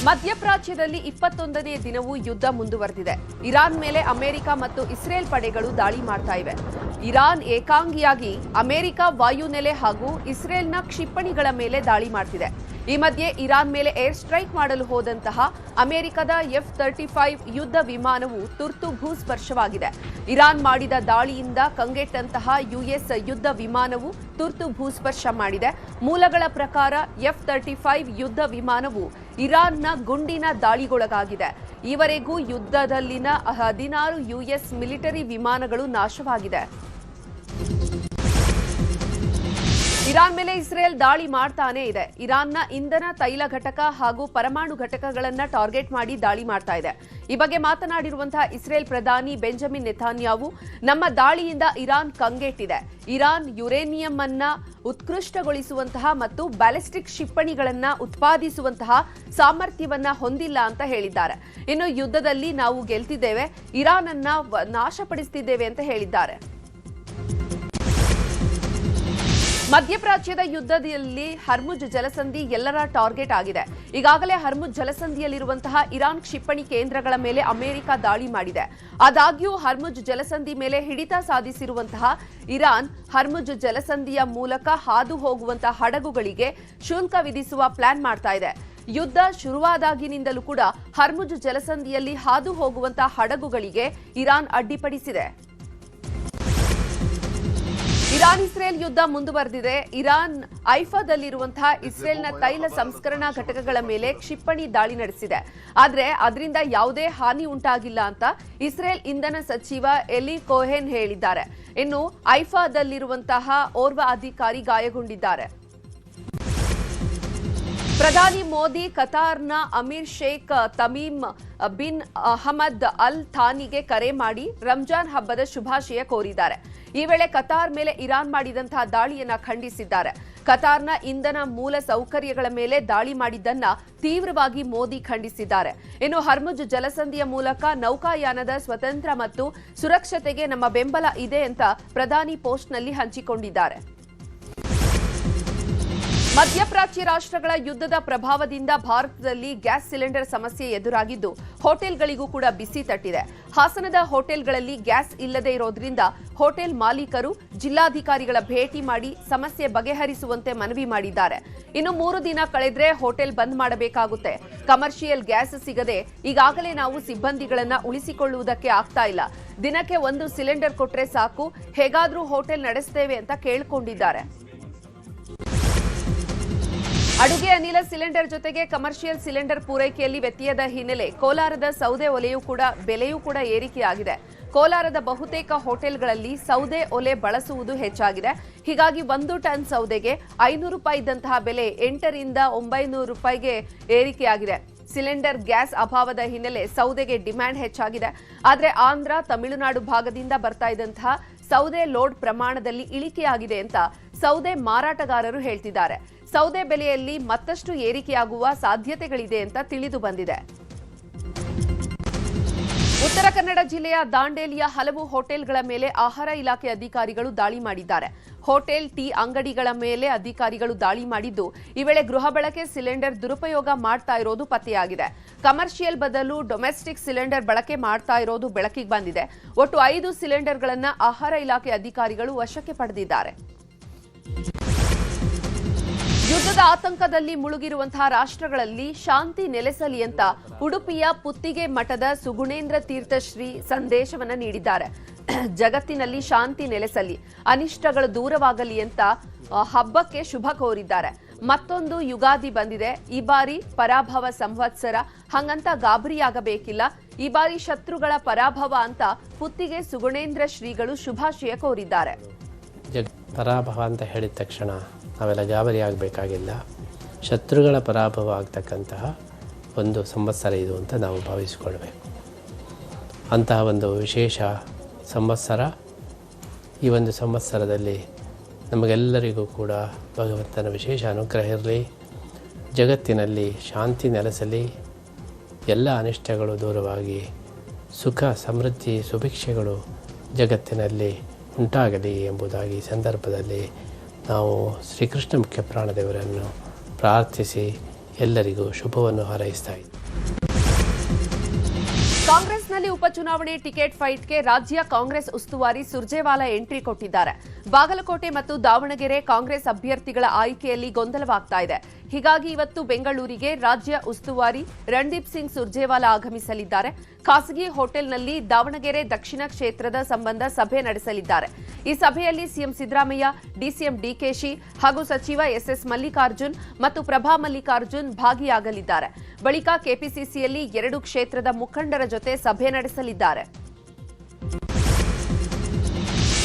ಮಧ್ಯಪ್ರಾಚ್ಯದಲ್ಲಿ 21ನೇ ದಿನವೂ ಯುದ್ಧ ಮುಂದುವರೆದಿದೆ. ಇರಾನ್ ಮೇಲೆ ಅಮೆರಿಕ ಮತ್ತು ಇಸ್ರೇಲ್ ಪಡೆಗಳು ದಾಳಿ ಮಾಡ್ತಾ ಇವೆ. ಇರಾನ್ ಏಕಾಂಗಿಯಾಗಿ ಅಮೆರಿಕ ವಾಯುನೆಲೆ ಹಾಗೂ ಇಸ್ರೇಲ್ನ ಕ್ಷಿಪಣಿಗಳ ಮೇಲೆ ದಾಳಿ ಮಾಡ್ತಿದೆ. ಈ ಮಧ್ಯೆ ಇರಾನ್ ಮೇಲೆ ಏರ್ ಸ್ಟ್ರೈಕ್ ಮಾಡಲು ಹೋದಂತಹ ಅಮೆರಿಕದ F-35 ಯುದ್ಧ ವಿಮಾನವು ತುರ್ತು ಭೂಸ್ಪರ್ಶವಾಗಿದೆ. ಇರಾನ್ ಮಾಡಿದ ದಾಳಿಯಿಂದ ಕಂಗೆಟ್ಟಂತಹ ಯುಎಸ್ ಯುದ್ಧ ವಿಮಾನವು ತುರ್ತು ಭೂಸ್ಪರ್ಶ ಮಾಡಿದೆ. ಮೂಲಗಳ ಪ್ರಕಾರ F-35 ಯುದ್ಧ ವಿಮಾನವು ಇರಾನ್ನ ಗುಂಡಿನ ದಾಳಿಗೊಳಗಾಗಿದೆ. ಈವರೆಗೂ ಯುದ್ಧದಲ್ಲಿನ 16 ಯುಎಸ್ ಮಿಲಿಟರಿ ವಿಮಾನಗಳು ನಾಶವಾಗಿದೆ. ಇರಾನ್ ಮೇಲೆ ಇಸ್ರೇಲ್ ದಾಳಿ ಮಾಡ್ತಾನೇ ಇದೆ. ಇರಾನ್ನ ಇಂಧನ, ತೈಲ ಘಟಕ ಹಾಗೂ ಪರಮಾಣು ಘಟಕಗಳನ್ನು ಟಾರ್ಗೆಟ್ ಮಾಡಿ ದಾಳಿ ಮಾಡ್ತಾ ಇದೆ. ಈ ಬಗ್ಗೆ ಮಾತನಾಡಿರುವಂತಹ ಇಸ್ರೇಲ್ ಪ್ರಧಾನಿ ಬೆಂಜಮಿನ್ ನೆತಾನ್ಯಾಹು, ನಮ್ಮ ದಾಳಿಯಿಂದ ಇರಾನ್ ಕಂಗೆಟ್ಟಿದೆ. ಇರಾನ್ ಯುರೇನಿಯಂ ಅನ್ನ ಉತ್ಕೃಷ್ಟಗೊಳಿಸುವಂತಹ ಮತ್ತು ಬ್ಯಾಲಿಸ್ಟಿಕ್ ಕ್ಷಿಪಣಿಗಳನ್ನ ಉತ್ಪಾದಿಸುವಂತಹ ಸಾಮರ್ಥ್ಯವನ್ನ ಹೊಂದಿಲ್ಲ ಅಂತ ಹೇಳಿದ್ದಾರೆ. ಇನ್ನು ಯುದ್ಧದಲ್ಲಿ ನಾವು ಗೆಲ್ತಿದ್ದೇವೆ, ಇರಾನ್ ಅನ್ನ ನಾಶಪಡಿಸುತ್ತಿದ್ದೇವೆ ಅಂತ ಹೇಳಿದ್ದಾರೆ. ಮಧ್ಯಪ್ರಾಚ್ಯದ ಯುದ್ಧದಲ್ಲಿ ಹರ್ಮುಜ್ ಜಲಸಂಧಿ ಎಲ್ಲರ ಟಾರ್ಗೆಟ್ ಆಗಿದೆ. ಈಗಾಗಲೇ ಹರ್ಮುಜ್ ಜಲಸಂಧಿಯಲ್ಲಿರುವಂತಹ ಇರಾನ್ ಕ್ಷಿಪಣಿ ಕೇಂದ್ರಗಳ ಮೇಲೆ ಅಮೆರಿಕ ದಾಳಿ ಮಾಡಿದೆ. ಆದಾಗ್ಯೂ ಹರ್ಮುಜ್ ಜಲಸಂಧಿ ಮೇಲೆ ಹಿಡಿತ ಸಾಧಿಸಿರುವಂತಹ ಇರಾನ್ ಹರ್ಮುಜ್ ಜಲಸಂಧಿಯ ಮೂಲಕ ಹಾದು ಹೋಗುವಂತಹ ಹಡಗುಗಳಿಗೆ ಶುಲ್ಕ ವಿಧಿಸುವ ಪ್ಲಾನ್ ಮಾಡ್ತಾ ಇದೆ. ಯುದ್ಧ ಶುರುವಾದಾಗಿನಿಂದಲೂ ಕೂಡ ಹರ್ಮುಜ್ ಜಲಸಂಧಿಯಲ್ಲಿ ಹಾದು ಹೋಗುವಂತಹ ಹಡಗುಗಳಿಗೆ ಇರಾನ್ ಅಡ್ಡಿಪಡಿಸಿದೆ. ಇರಾನ್ ಇಸ್ರೇಲ್ ಯುದ್ಧ ಮುಂದುವರೆದಿದೆ. ಇರಾನ್ ಐಫಾದಲ್ಲಿರುವಂತಹ ಇಸ್ರೇಲ್ನ ತೈಲ ಸಂಸ್ಕರಣಾ ಘಟಕಗಳ ಮೇಲೆ ಕ್ಷಿಪಣಿ ದಾಳಿ ನಡೆಸಿದೆ. ಆದರೆ ಅದರಿಂದ ಯಾವುದೇ ಹಾನಿ ಉಂಟಾಗಿಲ್ಲ ಅಂತ ಇಸ್ರೇಲ್ ಇಂಧನ ಸಚಿವ ಎಲಿ ಕೋಹೆನ್ ಹೇಳಿದ್ದಾರೆ. ಇನ್ನು ಐಫಾದಲ್ಲಿರುವಂತಹ ಓರ್ವ ಅಧಿಕಾರಿ ಗಾಯಗೊಂಡಿದ್ದಾರೆ. ಪ್ರಧಾನಿ ಮೋದಿ ಕತಾರ್ನ ಅಮೀರ್ Sheikh Tamim bin Ahmad Al ಥಾನಿಗೆ ಕರೆ ಮಾಡಿ ರಂಜಾನ್ ಹಬ್ಬದ ಶುಭಾಶಯ ಕೋರಿದ್ದಾರೆ. ಈ ವೇಳೆ ಕತಾರ್ ಮೇಲೆ ಇರಾನ್ ಮಾಡಿದಂತಹ ದಾಳಿಯನ್ನ ಖಂಡಿಸಿದ್ದಾರೆ. ಕತಾರ್ನ ಇಂಧನ ಮೂಲ ಸೌಕರ್ಯಗಳ ಮೇಲೆ ದಾಳಿ ಮಾಡಿದ್ದನ್ನ ತೀವ್ರವಾಗಿ ಮೋದಿ ಖಂಡಿಸಿದ್ದಾರೆ. ಇನ್ನು ಹರ್ಮುಜ್ ಜಲಸಂಧಿಯ ಮೂಲಕ ನೌಕಾಯಾನದ ಸ್ವತಂತ್ರ ಮತ್ತು ಸುರಕ್ಷತೆಗೆ ನಮ್ಮ ಬೆಂಬಲ ಇದೆ ಅಂತ ಪ್ರಧಾನಿ ಪೋಸ್ಟ್ನಲ್ಲಿ ಹಂಚಿಕೊಂಡಿದ್ದಾರೆ. ಮಧ್ಯಪ್ರಾಚ್ಯ ರಾಷ್ಟ್ರಗಳ ಯುದ್ಧದ ಪ್ರಭಾವದಿಂದ ಭಾರತದಲ್ಲಿ ಗ್ಯಾಸ್ ಸಿಲಿಂಡರ್ ಸಮಸ್ಯೆ ಎದುರಾಗಿದ್ದು ಹೋಟೆಲ್ಗಳಿಗೂ ಕೂಡ ಬಿಸಿ ತಟ್ಟಿದೆ. ಹಾಸನದ ಹೋಟೆಲ್ಗಳಲ್ಲಿ ಗ್ಯಾಸ್ ಇಲ್ಲದೆ ಇರೋದ್ರಿಂದ ಹೋಟೆಲ್ ಮಾಲೀಕರು ಜಿಲ್ಲಾಧಿಕಾರಿಗಳ ಭೇಟಿ ಮಾಡಿ ಸಮಸ್ಯೆ ಬಗೆಹರಿಸುವಂತೆ ಮನವಿ ಮಾಡಿದ್ದಾರೆ. ಇನ್ನು 3 ದಿನ ಕಳೆದ್ರೆ ಹೋಟೆಲ್ ಬಂದ್ ಮಾಡಬೇಕಾಗುತ್ತೆ. ಕಮರ್ಷಿಯಲ್ ಗ್ಯಾಸ್ ಸಿಗದೆ ಈಗಾಗಲೇ ನಾವು ಸಿಬ್ಬಂದಿಗಳನ್ನ ಉಳಿಸಿಕೊಳ್ಳುವುದಕ್ಕೆ ಆಗ್ತಾ ಇಲ್ಲ. ದಿನಕ್ಕೆ 1 ಸಿಲಿಂಡರ್ ಕೊಟ್ರೆ ಸಾಕು, ಹೇಗಾದ್ರೂ ಹೋಟೆಲ್ ನಡೆಸ್ತೇವೆ ಅಂತ ಕೇಳಿಕೊಂಡಿದ್ದಾರೆ. ಅಡುಗೆ ಅನಿಲ ಸಿಲಿಂಡರ್ ಜೊತೆಗೆ ಕಮರ್ಷಿಯಲ್ ಸಿಲಿಂಡರ್ ಪೂರೈಕೆಯಲ್ಲಿ ವ್ಯತ್ಯಯದ ಹಿನ್ನೆಲೆ ಕೋಲಾರದ ಸೌದೆ ಒಲೆಯೂ ಕೂಡ ಬೆಲೆಯೂ ಕೂಡ ಏರಿಕೆಯಾಗಿದೆ. ಕೋಲಾರದ ಬಹುತೇಕ ಹೋಟೆಲ್ಗಳಲ್ಲಿ ಸೌದೆ ಒಲೆ ಬಳಸುವುದು ಹೆಚ್ಚಾಗಿದೆ. ಹೀಗಾಗಿ 1 ಟನ್ ಸೌದೆಗೆ 500 ರೂಪಾಯಿ ಇದ್ದಂತಹ ಬೆಲೆ 800 ರಿಂದ 900 ರೂಪಾಯಿಗೆ ಏರಿಕೆಯಾಗಿದೆ. ಸಿಲಿಂಡರ್ ಗ್ಯಾಸ್ ಅಭಾವದ ಹಿನ್ನೆಲೆ ಸೌದೆಗೆ ಡಿಮ್ಯಾಂಡ್ ಹೆಚ್ಚಾಗಿದೆ. ಆದರೆ ಆಂಧ್ರ, ತಮಿಳುನಾಡು ಭಾಗದಿಂದ ಬರ್ತಾ ಇದ್ದಂತಹ ಸೌದೆ ಲೋಡ್ ಪ್ರಮಾಣದಲ್ಲಿ ಇಳಿಕೆಯಾಗಿದೆ ಅಂತ ಸೌದೆ ಮಾರಾಟಗಾರರು ಹೇಳ್ತಿದ್ದಾರೆ. ಸೌದೆ ಬೆಲೆಯಲ್ಲಿ ಮತ್ತಷ್ಟು ಏರಿಕೆಯಾಗುವ ಸಾಧ್ಯತೆಗಳಿದೆ ಅಂತ ತಿಳಿದು ಬಂದಿದೆ. ಉತ್ತರ ಕನ್ನಡ ಜಿಲ್ಲೆಯ ದಾಂಡೇಲಿಯ ಹಲವು ಹೋಟೆಲ್ಗಳ ಮೇಲೆ ಆಹಾರ ಇಲಾಖೆ ಅಧಿಕಾರಿಗಳು ದಾಳಿ ಮಾಡಿದ್ದಾರೆ. ಹೋಟೆಲ್, ಟೀ ಅಂಗಡಿಗಳ ಮೇಲೆ ಅಧಿಕಾರಿಗಳು ದಾಳಿ ಮಾಡಿದ್ದು, ಈ ವೇಳೆ ಗೃಹ ಬಳಕೆ ಸಿಲಿಂಡರ್ ದುರುಪಯೋಗ ಮಾಡ್ತಾ ಇರೋದು ಪತ್ತೆಯಾಗಿದೆ. ಕಮರ್ಷಿಯಲ್ ಬದಲು ಡೊಮೆಸ್ಟಿಕ್ ಸಿಲಿಂಡರ್ ಬಳಕೆ ಮಾಡ್ತಾ ಇರೋದು ಬೆಳಕಿಗೆ ಬಂದಿದೆ. ಒಟ್ಟು 5 ಸಿಲಿಂಡರ್ಗಳನ್ನು ಆಹಾರ ಇಲಾಖೆ ಅಧಿಕಾರಿಗಳು ವಶಕ್ಕೆ ಪಡೆದಿದ್ದಾರೆ. ಯುದ್ಧದ ಆತಂಕದಲ್ಲಿ ಮುಳುಗಿರುವಂತಹ ರಾಷ್ಟ್ರಗಳಲ್ಲಿ ಶಾಂತಿ ನೆಲೆಸಲಿ ಅಂತ ಉಡುಪಿಯ ಪುತ್ತಿಗೆ ಮಠದ ಸುಗುಣೇಂದ್ರ ತೀರ್ಥ ಶ್ರೀ ಸಂದೇಶವನ್ನ ನೀಡಿದ್ದಾರೆ. ಜಗತ್ತಿನಲ್ಲಿ ಶಾಂತಿ ನೆಲೆಸಲಿ, ಅನಿಷ್ಟಗಳು ದೂರವಾಗಲಿ ಅಂತ ಹಬ್ಬಕ್ಕೆ ಶುಭ ಕೋರಿದ್ದಾರೆ. ಮತ್ತೊಂದು ಯುಗಾದಿ ಬಂದಿದೆ. ಈ ಬಾರಿ ಪರಾಭವ ಸಂವತ್ಸರ, ಹಂಗಂತ ಗಾಬರಿಯಾಗಬೇಕಿಲ್ಲ. ಈ ಬಾರಿ ಶತ್ರುಗಳ ಪರಾಭವ ಅಂತ ಪುತ್ತಿಗೆ ಸುಗುಣೇಂದ್ರ ಶ್ರೀಗಳು ಶುಭಾಶಯ ಕೋರಿದ್ದಾರೆ. ಪರಾಭವ ಅಂತ ಹೇಳಿದ ತಕ್ಷಣ ನಾವೆಲ್ಲ ಗಾಬರಿ ಆಗಬೇಕಾಗಿಲ್ಲ. ಶತ್ರುಗಳ ಪರಾಭವ ಆಗ್ತಕ್ಕಂತಹ ಒಂದು ಸಂವತ್ಸರ ಇದು ಅಂತ ನಾವು ಭಾವಿಸಿಕೊಳ್ಬೇಕು. ಅಂತಹ ಒಂದು ವಿಶೇಷ ಸಂವತ್ಸರ. ಈ ಒಂದು ಸಂವತ್ಸರದಲ್ಲಿ ನಮಗೆಲ್ಲರಿಗೂ ಕೂಡ ಭಗವಂತನ ವಿಶೇಷ ಅನುಗ್ರಹ ಇರಲಿ. ಜಗತ್ತಿನಲ್ಲಿ ಶಾಂತಿ ನೆಲೆಸಲಿ, ಎಲ್ಲ ಅನಿಷ್ಟಗಳು ದೂರವಾಗಿ ಸುಖ, ಸಮೃದ್ಧಿ, ಸುಭಿಕ್ಷೆಗಳು ಜಗತ್ತಿನಲ್ಲಿ ಉಂಟಾಗಲಿ ಎಂಬುದಾಗಿ ಸಂದರ್ಭದಲ್ಲಿ ನಾವು ಶ್ರೀಕೃಷ್ಣ ಮುಖ್ಯ ಪ್ರಾಣದೇವರನ್ನು ಪ್ರಾರ್ಥಿಸಿ ಎಲ್ಲರಿಗೂ ಶುಭವನ್ನು ಹಾರೈಸ್ತಾ ಇದ್ದೀನಿ. ಕಾಂಗ್ರೆಸ್ನಲ್ಲಿ ಉಪಚುನಾವಣೆ ಟಿಕೆಟ್ ಫೈಟ್ಗೆ ರಾಜ್ಯ ಕಾಂಗ್ರೆಸ್ ಉಸ್ತುವಾರಿ ಸುರ್ಜೇವಾಲಾ ಎಂಟ್ರಿ ಕೊಟ್ಟಿದ್ದಾರೆ. ಬಾಗಲಕೋಟೆ ಮತ್ತು ದಾವಣಗೆರೆ ಕಾಂಗ್ರೆಸ್ ಅಭ್ಯರ್ಥಿಗಳ ಆಯ್ಕೆಯಲ್ಲಿ ಗೊಂದಲವಾಗ್ತಾ ಇದೆ. ಹೀಗಾಗಿ ಇವತ್ತು ಬೆಂಗಳೂರಿಗೆ ರಾಜ್ಯ ಉಸ್ತುವಾರಿ ರಣದೀಪ್ ಸಿಂಗ್ ಸುರ್ಜೇವಾಲಾ ಆಗಮಿಸಲಿದ್ದಾರೆ. ಖಾಸಗಿ ಹೋಟೆಲ್ನಲ್ಲಿ ದಾವಣಗೆರೆ ದಕ್ಷಿಣ ಕ್ಷೇತ್ರದ ಸಂಬಂಧ ಸಭೆ ನಡೆಸಲಿದ್ದಾರೆ. ಈ ಸಭೆಯಲ್ಲಿ ಸಿಎಂ ಸಿದ್ದರಾಮಯ್ಯ, ಡಿಸಿಎಂ ಡಿಕೆಶಿ ಹಾಗೂ ಸಚಿವ ಎಸ್ಎಸ್ ಮಲ್ಲಿಕಾರ್ಜುನ್ ಮತ್ತು ಪ್ರಭಾ ಮಲ್ಲಿಕಾರ್ಜುನ್ ಭಾಗಿಯಾಗಲಿದ್ದಾರೆ. ಬಳಿಕ ಕೆಪಿಸಿಸಿಯಲ್ಲಿ 2 ಕ್ಷೇತ್ರದ ಮುಖಂಡರ ಜೊತೆ ಸಭೆ ನಡೆಸಲಿದ್ದಾರೆ.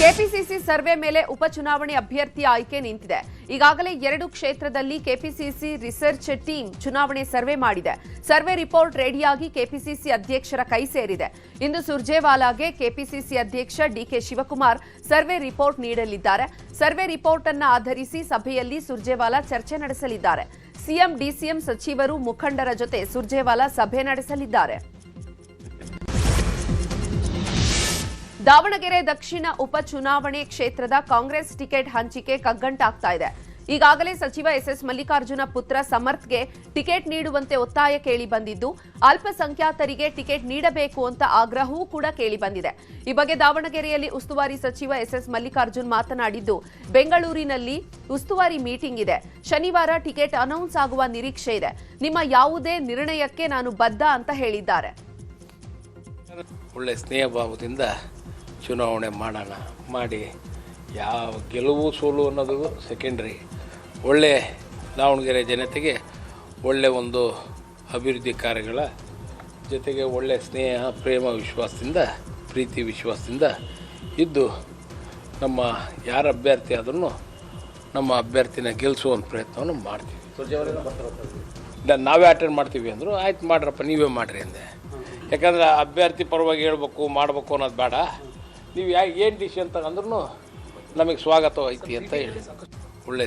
ಕೆಪಿಸಿಸಿ ಸರ್ವೆ ಮೇಲೆ ಉಪಚುನಾವಣೆ ಅಭ್ಯರ್ಥಿ ಆಯ್ಕೆ ನಿಂತಿದೆ. ಈಗಾಗಲೇ 2 ಕ್ಷೇತ್ರದಲ್ಲಿ ಕೆಪಿಸಿಸಿ ರಿಸರ್ಚ್ ಟೀಮ್ ಚುನಾವಣೆ ಸರ್ವೆ ಮಾಡಿದೆ. ಸರ್ವೆ ರಿಪೋರ್ಟ್ ರೆಡಿಯಾಗಿ ಕೆಪಿಸಿಸಿ ಅಧ್ಯಕ್ಷರ ಕೈ ಸೇರಿದೆ. ಇಂದು ಸುರ್ಜೇವಾಲಾಗೆ ಕೆಪಿಸಿಸಿ ಅಧ್ಯಕ್ಷ ಡಿಕೆ ಶಿವಕುಮಾರ್ ಸರ್ವೆ ರಿಪೋರ್ಟ್ ನೀಡಲಿದ್ದಾರೆ. ಸರ್ವೆ ರಿಪೋರ್ಟ್ ಅನ್ನು ಆಧರಿಸಿ ಸಭೆಯಲ್ಲಿ ಸುರ್ಜೇವಾಲಾ ಚರ್ಚೆ ನಡೆಸಲಿದ್ದಾರೆ. ಸಿಎಂ, ಡಿಸಿಎಂ ಸಚಿವರು, ಮುಖಂಡರ ಜೊತೆ ಸುರ್ಜೇವಾಲಾ ಸಭೆ ನಡೆಸಲಿದ್ದಾರೆ. ದಾವಣಗೆರೆ ದಕ್ಷಿಣ ಉಪಚುನಾವಣೆ ಕ್ಷೇತ್ರದ ಕಾಂಗ್ರೆಸ್ ಟಿಕೆಟ್ ಹಂಚಿಕೆ ಕಗ್ಗಂಟಾಗ್ತಾ ಇದೆ. ಈಗಾಗಲೇ ಸಚಿವ ಎಸ್ಎಸ್ ಮಲ್ಲಿಕಾರ್ಜುನ ಪುತ್ರ ಸಮರ್ಥ್ಗೆ ಟಿಕೆಟ್ ನೀಡುವಂತೆ ಒತ್ತಾಯ ಕೇಳಿ ಬಂದಿದ್ದು, ಅಲ್ಪಸಂಖ್ಯಾತರಿಗೆ ಟಿಕೆಟ್ ನೀಡಬೇಕು ಅಂತ ಆಗ್ರಹವೂ ಕೂಡ ಕೇಳಿ ಬಂದಿದೆ. ಈ ಬಗ್ಗೆ ದಾವಣಗೆರೆಯಲ್ಲಿ ಉಸ್ತುವಾರಿ ಸಚಿವ ಎಸ್ಎಸ್ ಮಲ್ಲಿಕಾರ್ಜುನ್ ಮಾತನಾಡಿದ್ದು, ಬೆಂಗಳೂರಿನಲ್ಲಿ ಉಸ್ತುವಾರಿ ಮೀಟಿಂಗ್ ಇದೆ. ಶನಿವಾರ ಟಿಕೆಟ್ ಅನೌನ್ಸ್ ಆಗುವ ನಿರೀಕ್ಷೆ ಇದೆ. ನಿಮ್ಮ ಯಾವುದೇ ನಿರ್ಣಯಕ್ಕೆ ನಾನು ಬದ್ಧ ಅಂತ ಹೇಳಿದ್ದಾರೆ. ಒಳ್ಳೆ ಸ್ನೇಹ ಭಾವದಿಂದ ಚುನಾವಣೆ ಮಾಡೋಣ, ಮಾಡಿ ಯಾವ ಗೆಲುವು ಸೋಲು ಅನ್ನೋದು ಸೆಕೆಂಡ್ರಿ. ಒಳ್ಳೆ ದಾವಣಗೆರೆ ಜನತೆಗೆ ಒಳ್ಳೆ ಒಂದು ಅಭಿವೃದ್ಧಿ ಕಾರ್ಯಗಳ ಜೊತೆಗೆ ಒಳ್ಳೆ ಸ್ನೇಹ, ಪ್ರೇಮ, ವಿಶ್ವಾಸದಿಂದ, ಪ್ರೀತಿ ವಿಶ್ವಾಸದಿಂದ ಇದ್ದು ನಮ್ಮ ಯಾರ ಅಭ್ಯರ್ಥಿ ಆದ್ರೂ ನಮ್ಮ ಅಭ್ಯರ್ಥಿನ ಗೆಲ್ಲಿಸುವಂಥ ಪ್ರಯತ್ನವನ್ನು ಮಾಡ್ತೀವಿ. ನಾವೇ ಅಟೆಂಡ್ ಮಾಡ್ತೀವಿ ಅಂದರು. ಆಯ್ತು ಮಾಡ್ರಪ್ಪ, ನೀವೇ ಮಾಡಿರಿ ಅಂದೆ. ಯಾಕಂದ್ರೆ ಅಭ್ಯರ್ಥಿ ಪರವಾಗಿ ಹೇಳ್ಬೇಕು, ಮಾಡಬೇಕು ಅನ್ನೋದು ಬೇಡ. ನೀವು ಏನು ಡಿಸಿಷನ್ ತಗೊಂಡ್ರು ನಮಗೆ ಸ್ವಾಗತ ಐತಿ ಅಂತ ಹೇಳಿ ಒಳ್ಳೆ.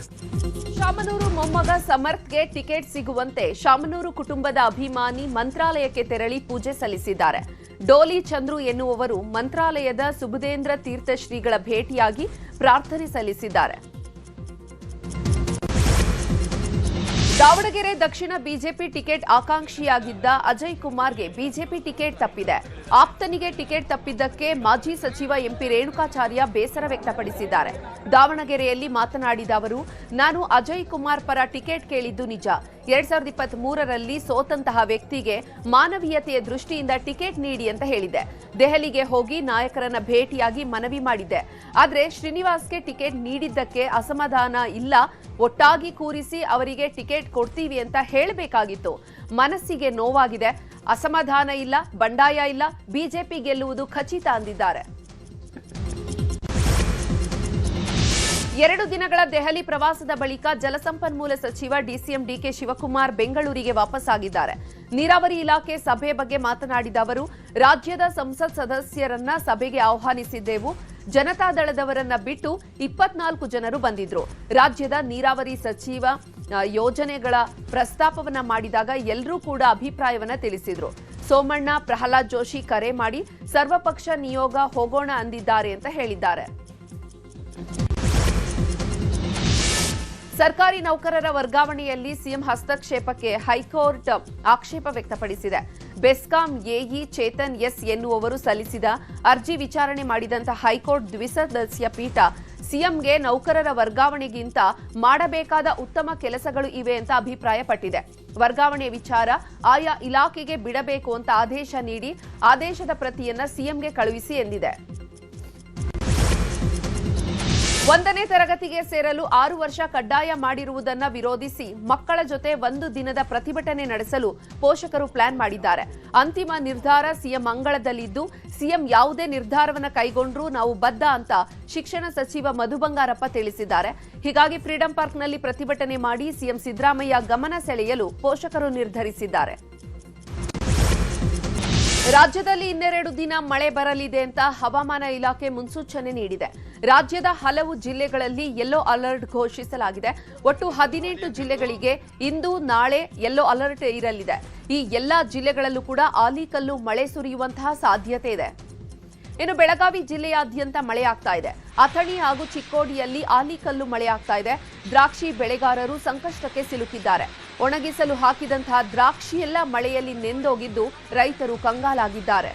ಶಾಮನೂರು ಮೊಮ್ಮಗ ಸಮರ್ಥ್ಗೆ ಟಿಕೆಟ್ ಸಿಗುವಂತೆ ಶಾಮನೂರು ಕುಟುಂಬದ ಅಭಿಮಾನಿ ಮಂತ್ರಾಲಯಕ್ಕೆ ತೆರಳಿ ಪೂಜೆ ಸಲ್ಲಿಸಿದ್ದಾರೆ. ಡೋಲಿ ಚಂದ್ರು ಎನ್ನುವವರು ಮಂತ್ರಾಲಯದ ಸುಬುಧೇಂದ್ರ ತೀರ್ಥ ಶ್ರೀಗಳ ಭೇಟಿಯಾಗಿ ಪ್ರಾರ್ಥನೆ ಸಲ್ಲಿಸಿದ್ದಾರೆ. ದಾವಣಗೆರೆ ದಕ್ಷಿಣ ಬಿಜೆಪಿ ಟಿಕೆಟ್ ಆಕಾಂಕ್ಷಿಯಾಗಿದ್ದ ಅಜಯ್ ಕುಮಾರ್ಗೆ ಬಿಜೆಪಿ ಟಿಕೆಟ್ ತಪ್ಪಿದೆ. ಆಪ್ತನಿಗೆ ಟಿಕೆಟ್ ತಪ್ಪಿದ್ದಕ್ಕೆ ಮಾಜಿ ಸಚಿವ ಎಂಪಿ ರೇಣುಕಾಚಾರ್ಯ ಬೇಸರ ವ್ಯಕ್ತಪಡಿಸಿದ್ದಾರೆ. ದಾವಣಗೆರೆಯಲ್ಲಿ ಮಾತನಾಡಿದ ಅವರು, ನಾನು ಅಜಯ್ ಕುಮಾರ್ ಪರ ಟಿಕೆಟ್ ಕೇಳಿದ್ದು ನಿಜ. 2023ರಲ್ಲಿ ಸೋತಂತಹ ವ್ಯಕ್ತಿಗೆ ಮಾನವೀಯತೆಯ ದೃಷ್ಟಿಯಿಂದ ಟಿಕೆಟ್ ನೀಡಿ ಅಂತ ಹೇಳಿದೆ. ದೆಹಲಿಗೆ ಹೋಗಿ ನಾಯಕರನ್ನ ಭೇಟಿಯಾಗಿ ಮನವಿ ಮಾಡಿದ್ದೆ. ಆದರೆ ಶ್ರೀನಿವಾಸ್ಗೆ ಟಿಕೆಟ್ ನೀಡಿದ್ದಕ್ಕೆ ಅಸಮಾಧಾನ ಇಲ್ಲ. ಒಟ್ಟಾಗಿ ಕೂರಿಸಿ ಅವರಿಗೆ ಟಿಕೆಟ್ ಕೊಡ್ತೀವಿ ಅಂತ ಹೇಳಬೇಕಾಗಿತ್ತು. ಮನಸ್ಸಿಗೆ ನೋವಾಗಿದೆ. ಅಸಮಾಧಾನ ಇಲ್ಲ, ಬಂಡಾಯ ಇಲ್ಲ. ಬಿಜೆಪಿ ಗೆಲ್ಲುವುದು ಖಚಿತ ಅಂದಿದ್ದಾರೆ. 2 ದಿನಗಳ ದೆಹಲಿ ಪ್ರವಾಸದ ಬಳಿಕ ಜಲಸಂಪನ್ಮೂಲ ಸಚಿವ ಡಿಸಿಎಂ ಡಿಕೆ ಶಿವಕುಮಾರ್ ಬೆಂಗಳೂರಿಗೆ ವಾಪಸ್ಸಾಗಿದ್ದಾರೆ. ನೀರಾವರಿ ಇಲಾಖೆ ಸಭೆ ಬಗ್ಗೆ ಮಾತನಾಡಿದ ಅವರು, ರಾಜ್ಯದ ಸಂಸತ್ ಸದಸ್ಯರನ್ನ ಸಭೆಗೆ ಆಹ್ವಾನಿಸಿದ್ದೆವು. ಜನತಾದಳದವರನ್ನ ಬಿಟ್ಟು 24 ಜನರು ಬಂದಿದ್ರು. ರಾಜ್ಯದ ನೀರಾವರಿ ಸಚಿವ ಯೋಜನೆಗಳ ಪ್ರಸ್ತಾಪವನ್ನ ಮಾಡಿದಾಗ ಎಲ್ಲರೂ ಕೂಡ ಅಭಿಪ್ರಾಯವನ್ನ ತಿಳಿಸಿದ್ರು. ಸೋಮಣ್ಣ, ಪ್ರಹ್ಲಾದ್ ಜೋಶಿ ಕರೆ ಮಾಡಿ ಸರ್ವಪಕ್ಷ ನಿಯೋಗ ಹೋಗೋಣ ಅಂದಿದ್ದಾರೆ ಅಂತ ಹೇಳಿದ್ದಾರೆ. ಸರ್ಕಾರಿ ನೌಕರರ ವರ್ಗಾವಣೆಯಲ್ಲಿ ಸಿಎಂ ಹಸ್ತಕ್ಷೇಪಕ್ಕೆ ಹೈಕೋರ್ಟ್ ಆಕ್ಷೇಪ ವ್ಯಕ್ತಪಡಿಸಿದೆ. ಬೆಸ್ಕಾಂ ಎಇ ಚೇತನ್ ಎಸ್ ಎನ್ನುವವರು ಸಲ್ಲಿಸಿದ ಅರ್ಜಿ ವಿಚಾರಣೆ ಮಾಡಿದಂತಹ ಹೈಕೋರ್ಟ್ ದ್ವಿಸದಸ್ಯ ಪೀಠ ಸಿಎಂಗೆ ನೌಕರರ ವರ್ಗಾವಣೆಗಿಂತ ಮಾಡಬೇಕಾದ ಉತ್ತಮ ಕೆಲಸಗಳು ಇವೆ ಅಂತ ಅಭಿಪ್ರಾಯಪಟ್ಟಿದೆ. ವರ್ಗಾವಣೆ ವಿಚಾರ ಆಯಾ ಇಲಾಖೆಗೆ ಬಿಡಬೇಕು ಅಂತ ಆದೇಶ ನೀಡಿ ಆದೇಶದ ಪ್ರತಿಯನ್ನ ಸಿಎಂಗೆ ಕಳುಹಿಸಿ ಎಂದಿದೆ. 1ನೇ ತರಗತಿಗೆ ಸೇರಲು 6 ವರ್ಷ ಕಡ್ಡಾಯ ಮಾಡಿರುವುದನ್ನು ವಿರೋಧಿಸಿ ಮಕ್ಕಳ ಜೊತೆ 1 ದಿನದ ಪ್ರತಿಭಟನೆ ನಡೆಸಲು ಪೋಷಕರು ಪ್ಲಾನ್ ಮಾಡಿದ್ದಾರೆ. ಅಂತಿಮ ನಿರ್ಧಾರ ಸಿಎಂ ಅಂಗಳದಲ್ಲಿದ್ದು, ಸಿಎಂ ಯಾವುದೇ ನಿರ್ಧಾರವನ್ನು ಕೈಗೊಂಡ್ರೂ ನಾವು ಬದ್ಧ ಅಂತ ಶಿಕ್ಷಣ ಸಚಿವ ಮಧು ಬಂಗಾರಪ್ಪ ತಿಳಿಸಿದ್ದಾರೆ. ಹೀಗಾಗಿ ಫ್ರೀಡಂ ಪಾರ್ಕ್ನಲ್ಲಿ ಪ್ರತಿಭಟನೆ ಮಾಡಿ ಸಿಎಂ ಸಿದ್ದರಾಮಯ್ಯ ಗಮನ ಸೆಳೆಯಲು ಪೋಷಕರು ನಿರ್ಧರಿಸಿದ್ದಾರೆ. ರಾಜ್ಯದಲ್ಲಿ 2 ದಿನ ಮಳೆ ಬರಲಿದೆ ಅಂತ ಹವಾಮಾನ ಇಲಾಖೆ ಮುನ್ಸೂಚನೆ ನೀಡಿದೆ. ರಾಜ್ಯದ ಹಲವು ಜಿಲ್ಲೆಗಳಲ್ಲಿ ಯೆಲ್ಲೋ ಅಲರ್ಟ್ ಘೋಷಿಸಲಾಗಿದೆ. ಒಟ್ಟು 18 ಜಿಲ್ಲೆಗಳಿಗೆ ಇಂದು ನಾಳೆ ಯೆಲ್ಲೋ ಅಲರ್ಟ್ ಇರಲಿದೆ. ಈ ಎಲ್ಲಾ ಜಿಲ್ಲೆಗಳಲ್ಲೂ ಕೂಡ ಆಲಿಕಲ್ಲು ಮಳೆ ಸುರಿಯುವಂತಹ ಸಾಧ್ಯತೆ ಇದೆ. ಇನ್ನು ಬೆಳಗಾವಿ ಜಿಲ್ಲೆಯಾದ್ಯಂತ ಮಳೆಯಾಗ್ತಾ ಇದೆ. ಅಥಣಿ ಹಾಗೂ ಚಿಕ್ಕೋಡಿಯಲ್ಲಿ ಆಲಿಕಲ್ಲು ಮಳೆಯಾಗ್ತಾ ಇದೆ. ದ್ರಾಕ್ಷಿ ಬೆಳೆಗಾರರು ಸಂಕಷ್ಟಕ್ಕೆ ಸಿಲುಕಿದ್ದಾರೆ. ಒಣಗಿಸಲು ಹಾಕಿದಂತಹ ದ್ರಾಕ್ಷಿಯೆಲ್ಲ ಮಳೆಯಲ್ಲಿ ನೆಂದೋಗಿದ್ದು ರೈತರು ಕಂಗಾಲಾಗಿದ್ದಾರೆ.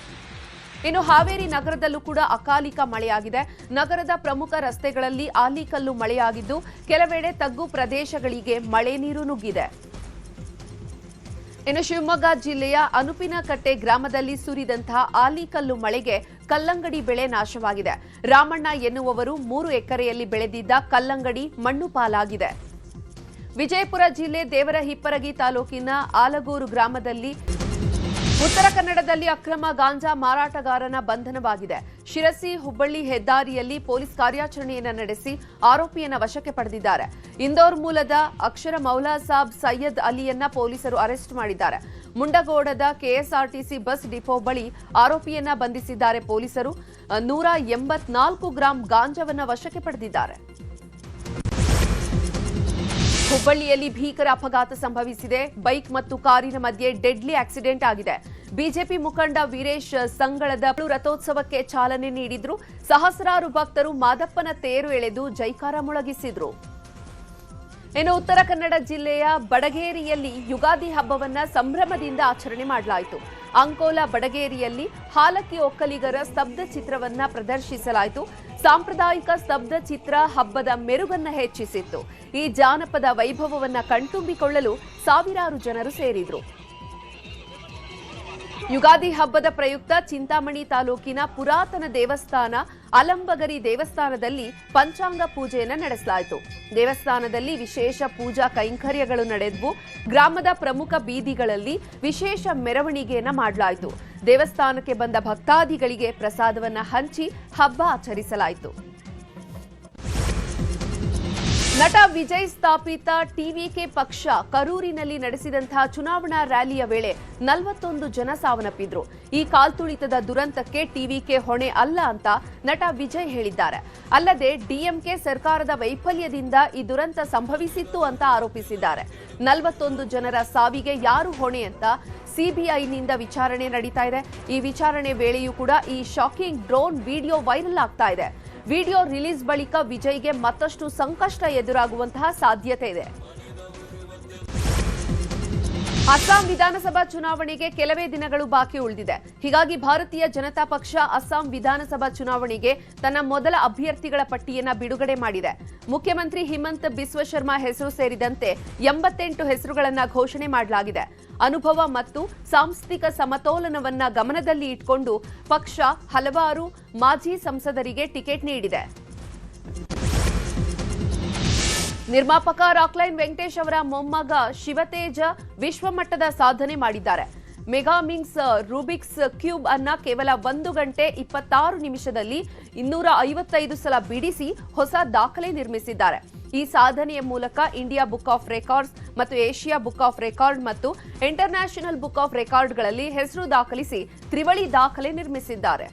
ಇನ್ನು ಹಾವೇರಿ ನಗರದಲ್ಲೂ ಕೂಡ ಅಕಾಲಿಕ ಮಳೆಯಾಗಿದೆ. ನಗರದ ಪ್ರಮುಖ ರಸ್ತೆಗಳಲ್ಲಿ ಆಲಿಕಲ್ಲು ಮಳೆಯಾಗಿದ್ದು ಕೆಲವೆಡೆ ತಗ್ಗು ಪ್ರದೇಶಗಳಿಗೆ ಮಳೆ ನೀರು ನುಗ್ಗಿದೆ. ಇನ್ನು ಶಿವಮೊಗ್ಗ ಜಿಲ್ಲೆಯ ಅನುಪಿನಕಟ್ಟೆ ಗ್ರಾಮದಲ್ಲಿ ಸುರಿದಂತಹ ಆಲಿಕಲ್ಲು ಮಳೆಗೆ ಕಲ್ಲಂಗಡಿ ಬೆಳೆ ನಾಶವಾಗಿದೆ. ರಾಮಣ್ಣ ಎನ್ನುವವರು 3 ಎಕರೆಯಲ್ಲಿ ಬೆಳೆದಿದ್ದ ಕಲ್ಲಂಗಡಿ ಮಣ್ಣು ಪಾಲಾಗಿದೆ. ವಿಜಯಪುರ ಜಿಲ್ಲೆ ದೇವರಹಿಪ್ಪರಗಿ ತಾಲೂಕಿನ ಆಲಗೂರು ಗ್ರಾಮದಲ್ಲಿ ಉತ್ತರ ಕನ್ನಡದಲ್ಲಿ ಅಕ್ರಮ ಗಾಂಜಾ ಮಾರಾಟಗಾರನ ಬಂಧನವಾಗಿದೆ. ಶಿರಸಿ ಹುಬ್ಬಳ್ಳಿ ಹೆದ್ದಾರಿಯಲ್ಲಿ ಪೊಲೀಸ್ ಕಾರ್ಯಾಚರಣೆಯನ್ನು ನಡೆಸಿ ಆರೋಪಿಯನ್ನ ವಶಕ್ಕೆ ಪಡೆದಿದ್ದಾರೆ. ಇಂದೋರ್ ಮೂಲದ ಅಕ್ಷರ ಮೌಲಾ ಸಾಬ್ ಸೈಯದ್ ಅಲಿಯನ್ನ ಪೊಲೀಸರು ಅರೆಸ್ಟ್ ಮಾಡಿದ್ದಾರೆ. ಮುಂಡಗೋಡದ ಕೆಎಸ್ಆರ್ಟಿಸಿ ಬಸ್ ಡಿಪೋ ಬಳಿ ಆರೋಪಿಯನ್ನ ಬಂಧಿಸಿದ್ದಾರೆ ಪೊಲೀಸರು. 184 ಗ್ರಾಂ ಗಾಂಜಾವನ್ನ ವಶಕ್ಕೆ ಪಡೆದಿದ್ದಾರೆ. ಹುಬ್ಬಳ್ಳಿಯಲ್ಲಿ ಭೀಕರ ಅಪಘಾತ ಸಂಭವಿಸಿದೆ. ಬೈಕ್ ಮತ್ತು ಕಾರಿನ ಮಧ್ಯೆ ಡೆಡ್ಲಿ ಆಕ್ಸಿಡೆಂಟ್ ಆಗಿದೆ. ಬಿಜೆಪಿ ಮುಖಂಡ ವೀರೇಶ್ ಸಂಗಳದ ರಥೋತ್ಸವಕ್ಕೆ ಚಾಲನೆ ನೀಡಿದ್ರು. ಸಹಸ್ರಾರು ಭಕ್ತರು ಮಾದಪ್ಪನ ತೇರು ಎಳೆದು ಜೈಕಾರ ಮೊಳಗಿಸಿದ್ರು. ಇನ್ನು ಉತ್ತರ ಕನ್ನಡ ಜಿಲ್ಲೆಯ ಬಡಗೇರಿಯಲ್ಲಿ ಯುಗಾದಿ ಹಬ್ಬವನ್ನ ಸಂಭ್ರಮದಿಂದ ಆಚರಣೆ ಮಾಡಲಾಯಿತು. ಅಂಕೋಲಾ ಬಡಗೇರಿಯಲ್ಲಿ ಹಾಲಕ್ಕಿ ಒಕ್ಕಲಿಗರ ಸ್ತಬ್ಧ ಚಿತ್ರವನ್ನ ಪ್ರದರ್ಶಿಸಲಾಯಿತು. ಸಾಂಪ್ರದಾಯಿಕ ಸ್ತಬ್ಧ ಚಿತ್ರ ಹಬ್ಬದ ಮೆರುಗನ್ನ ಹೆಚ್ಚಿಸಿತ್ತು. ಈ ಜಾನಪದ ವೈಭವವನ್ನ ಕಣ್ತುಂಬಿಕೊಳ್ಳಲು ಸಾವಿರಾರು ಜನರು ಸೇರಿದ್ರು. ಯುಗಾದಿ ಹಬ್ಬದ ಪ್ರಯುಕ್ತ ಚಿಂತಾಮಣಿ ತಾಲೂಕಿನ ಪುರಾತನ ದೇವಸ್ಥಾನ ಅಲಂಬಗರಿ ದೇವಸ್ಥಾನದಲ್ಲಿ ಪಂಚಾಂಗ ಪೂಜೆಯನ್ನು ನಡೆಸಲಾಯಿತು. ದೇವಸ್ಥಾನದಲ್ಲಿ ವಿಶೇಷ ಪೂಜಾ ಕೈಂಕರ್ಯಗಳು ನಡೆದವು. ಗ್ರಾಮದ ಪ್ರಮುಖ ಬೀದಿಗಳಲ್ಲಿ ವಿಶೇಷ ಮೆರವಣಿಗೆಯನ್ನ ಮಾಡಲಾಯಿತು. ದೇವಸ್ಥಾನಕ್ಕೆ ಬಂದ ಭಕ್ತಾದಿಗಳಿಗೆ ಪ್ರಸಾದವನ್ನ ಹಂಚಿ ಹಬ್ಬ ಆಚರಿಸಲಾಯಿತು. ನಟ ವಿಜಯ್ ಸ್ಥಾಪಿತ ಟಿವಿಕೆ ಪಕ್ಷ ಕರೂರಿನಲ್ಲಿ ನಡೆಸಿದಂತಹ ಚುನಾವಣಾ ರ್ಯಾಲಿಯ ವೇಳೆ 41 ಜನ ಸಾವನ್ನಪ್ಪಿದ್ರು. ಈ ಕಾಲ್ತುಳಿತದ ದುರಂತಕ್ಕೆ ಟಿವಿಕೆ ಹೊಣೆ ಅಲ್ಲ ಅಂತ ನಟ ವಿಜಯ್ ಹೇಳಿದ್ದಾರೆ. ಅಲ್ಲದೆ ಡಿಎಂಕೆ ಸರ್ಕಾರದ ವೈಫಲ್ಯದಿಂದ ಈ ದುರಂತ ಸಂಭವಿಸಿತ್ತು ಅಂತ ಆರೋಪಿಸಿದ್ದಾರೆ. 41 ಜನರ ಸಾವಿಗೆ ಯಾರು ಹೊಣೆ ಅಂತ ಸಿಬಿಐನಿಂದ ವಿಚಾರಣೆ ನಡೀತಾ ಇದೆ. ಈ ವಿಚಾರಣೆ ವೇಳೆಯೂ ಕೂಡ ಈ ಶಾಕಿಂಗ್ ಡ್ರೋನ್ ವಿಡಿಯೋ ವೈರಲ್ ಆಗ್ತಾ ಇದೆ. ವಿಡಿಯೋ ರಿಲೀಸ್ ಬಳಿಕ ವಿಜಯ್ಗೆ ಮತ್ತಷ್ಟು ಸಂಕಷ್ಟ ಎದುರಾಗುವಂತಹ ಸಾಧ್ಯತೆ ಇದೆ. ಅಸ್ಸಾಂ ವಿಧಾನಸಭಾ ಚುನಾವಣೆಗೆ ಕೆಲವೇ ದಿನಗಳು ಬಾಕಿ ಉಳಿದಿದೆ. ಹೀಗಾಗಿ ಭಾರತೀಯ ಜನತಾ ಪಕ್ಷ ಅಸ್ಸಾಂ ವಿಧಾನಸಭಾ ಚುನಾವಣೆಗೆ ತನ್ನ ಮೊದಲ ಅಭ್ಯರ್ಥಿಗಳ ಪಟ್ಟಿಯನ್ನ ಬಿಡುಗಡೆ ಮಾಡಿದೆ. ಮುಖ್ಯಮಂತ್ರಿ ಹಿಮಂತ ಬಿಸ್ವ ಶರ್ಮಾ ಹೆಸರು ಸೇರಿದಂತೆ 88 ಹೆಸರುಗಳನ್ನು ಘೋಷಣೆ ಮಾಡಲಾಗಿದೆ. ಅನುಭವ ಮತ್ತು ಸಾಂಸ್ಥಿಕ ಸಮತೋಲನವನ್ನ ಗಮನದಲ್ಲಿ ಇಟ್ಕೊಂಡು ಪಕ್ಷ ಹಲವಾರು ಮಾಜಿ ಸಂಸದರಿಗೆ ಟಿಕೆಟ್ ನೀಡಿದೆ. ನಿರ್ಮಾಪಕ ರಾಕ್ಲೈನ್ ವೆಂಕಟೇಶ್ ಅವರ ಮೊಮ್ಮಗ ಶಿವತೇಜ ವಿಶ್ವಮಟ್ಟದ ಸಾಧನೆ ಮಾಡಿದ್ದಾರೆ. ಮೆಗಾಮಿಂಗ್ಸ್ ರೂಬಿಕ್ಸ್ ಕ್ಯೂಬ್ ಅನ್ನ ಕೇವಲ 1 ಗಂಟೆ 26 ನಿಮಿಷದಲ್ಲಿ 255 ಸಲ ಬಿಡಿಸಿ ಹೊಸ ದಾಖಲೆ ನಿರ್ಮಿಸಿದ್ದಾರೆ. ಈ ಸಾಧನೆಯ ಮೂಲಕ ಇಂಡಿಯಾ ಬುಕ್ ಆಫ್ ರೆಕಾರ್ಡ್ಸ್ ಮತ್ತು ಏಷ್ಯಾ ಬುಕ್ ಆಫ್ ರೆಕಾರ್ಡ್ ಮತ್ತು ಇಂಟರ್ನ್ಯಾಷನಲ್ ಬುಕ್ ಆಫ್ ರೆಕಾರ್ಡ್ಗಳಲ್ಲಿ ಹೆಸರು ದಾಖಲಿಸಿ ತ್ರಿವಳಿ ದಾಖಲೆ ನಿರ್ಮಿಸಿದ್ದಾರೆ.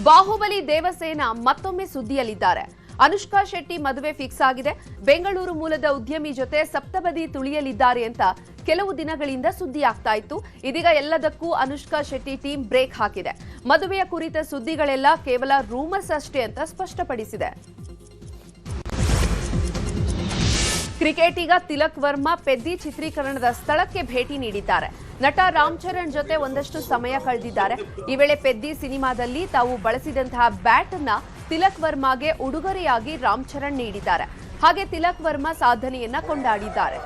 ಬಾಹುಬಲಿ ದೇವಸೇನ ಮತ್ತೊಮ್ಮೆ ಸುದ್ದಿಯಲ್ಲಿದ್ದಾರೆ. ಅನುಷ್ಕಾ ಶೆಟ್ಟಿ ಮದುವೆ ಫಿಕ್ಸ್ ಆಗಿದೆ. ಬೆಂಗಳೂರು ಮೂಲದ ಉದ್ಯಮಿ ಜೊತೆ ಸಪ್ತಪದಿ ತುಳಿಯಲಿದ್ದಾರೆ ಅಂತ ಕೆಲವು ದಿನಗಳಿಂದ ಸುದ್ದಿ ಆಗ್ತಾ ಇತ್ತು. ಇದೀಗ ಎಲ್ಲದಕ್ಕೂ ಅನುಷ್ಕಾ ಶೆಟ್ಟಿ ಟೀಮ್ ಬ್ರೇಕ್ ಹಾಕಿದೆ. ಮದುವೆಯ ಕುರಿತ ಸುದ್ದಿಗಳೆಲ್ಲ ಕೇವಲ ರೂಮರ್ಸ್ ಅಷ್ಟೇ ಅಂತ ಸ್ಪಷ್ಟಪಡಿಸಿದೆ. ಕ್ರಿಕೆಟಿಗ ತಿಲಕ್ ವರ್ಮಾ ಪೆದ್ದಿ ಚಿತ್ರೀಕರಣದ ಸ್ಥಳಕ್ಕೆ ಭೇಟಿ ನೀಡಿದ್ದಾರೆ. ನಟ ರಾಮ್ ಚರಣ್ ಜೊತೆ ಒಂದಷ್ಟು ಸಮಯ ಕಳೆದಿದ್ದಾರೆ. ಈ ವೇಳೆ ಪೆದ್ದಿ ಸಿನಿಮಾದಲ್ಲಿ ತಾವು ಬಳಸಿದಂತಹ ಬ್ಯಾಟ್ ಅನ್ನ ತಿಲಕ್ ವರ್ಮಾಗೆ ಉಡುಗೊರೆಯಾಗಿ ರಾಮ್ ಚರಣ್ ನೀಡಿದ್ದಾರೆ. ಹಾಗೆ ತಿಲಕ್ ವರ್ಮಾ ಸಾಧನೆಯನ್ನ ಕೊಂಡಾಡಿದ್ದಾರೆ.